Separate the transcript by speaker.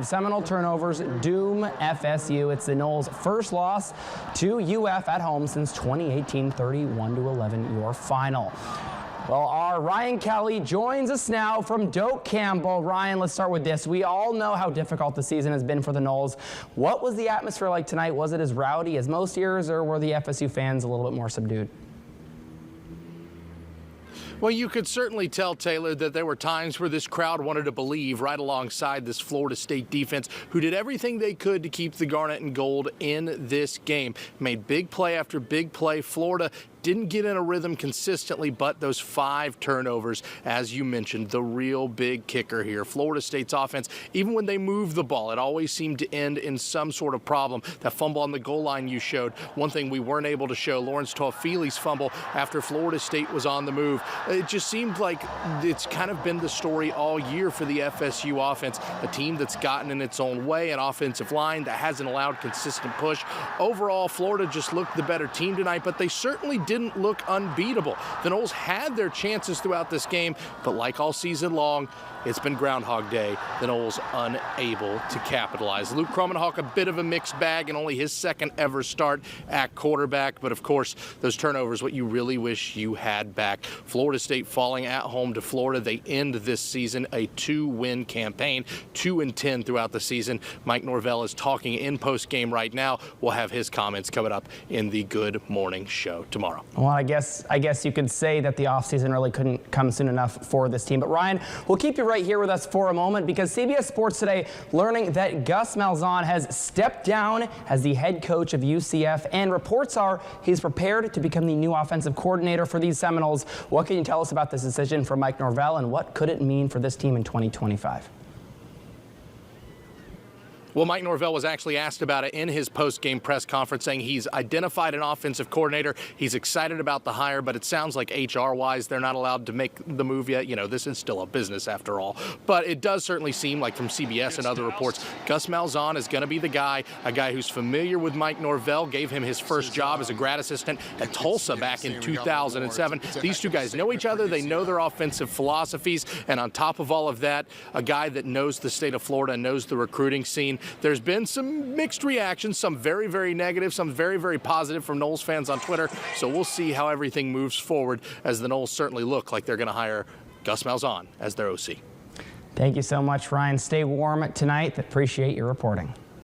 Speaker 1: Seminole turnovers doom FSU. It's the Noles' first loss to UF at home since 2018, 31-11, your final. Well, our Ryan Kelly joins us now from Doak Campbell. Ryan, let's start with this. We all know how difficult the season has been for the Noles. What was the atmosphere like tonight? Was it as rowdy as most years, or were the FSU fans a little bit more subdued?
Speaker 2: Well, you could certainly tell, Taylor, that there were times where this crowd wanted to believe right alongside this Florida State defense, who did everything they could to keep the Garnet and Gold in this game. Made big play after big play. Florida didn't get in a rhythm consistently, but those 5 turnovers, as you mentioned, the real big kicker here. Florida State's offense, even when they moved the ball, it always seemed to end in some sort of problem. That fumble on the goal line you showed, one thing we weren't able to show, Lawrence Toafili's fumble after Florida State was on the move. It just seemed like it's kind of been the story all year for the FSU offense, a team that's gotten in its own way, an offensive line that hasn't allowed consistent push. Overall, Florida just looked the better team tonight, but they certainly didn't look unbeatable. The Noles had their chances throughout this game, but like all season long, it's been Groundhog Day. The Noles unable to capitalize. Luke Kromenhoek, a bit of a mixed bag and only his second ever start at quarterback. But of course, those turnovers, what you really wish you had back. Florida State falling at home to Florida. They end this season a 2-win campaign, 2-10 throughout the season. Mike Norvell is talking in post-game right now. We'll have his comments coming up in the Good Morning Show tomorrow.
Speaker 1: Well, I guess you could say that the offseason really couldn't come soon enough for this team. But Ryan, we'll keep you right here with us for a moment, because CBS Sports Today learning that Gus Malzahn has stepped down as the head coach of UCF, and reports are he's prepared to become the new offensive coordinator for these Seminoles. What can you tell us about this decision from Mike Norvell, and what could it mean for this team in 2025?
Speaker 2: Well, Mike Norvell was actually asked about it in his post-game press conference, saying he's identified an offensive coordinator. He's excited about the hire, but it sounds like HR-wise, they're not allowed to make the move yet. You know, this is still a business after all. But it does certainly seem like from CBS and other reports, Gus Malzahn is going to be the guy, a guy who's familiar with Mike Norvell, gave him his first job as a grad assistant at Tulsa back in 2007. These two guys know each other. They know their offensive philosophies. And on top of all of that, a guy that knows the state of Florida and knows the recruiting scene. There's been some mixed reactions, some very, very negative, some very, very positive from Noles fans on Twitter. So we'll see how everything moves forward, as the Noles certainly look like they're going to hire Gus Malzahn as their OC.
Speaker 1: Thank you so much, Ryan. Stay warm tonight. Appreciate your reporting.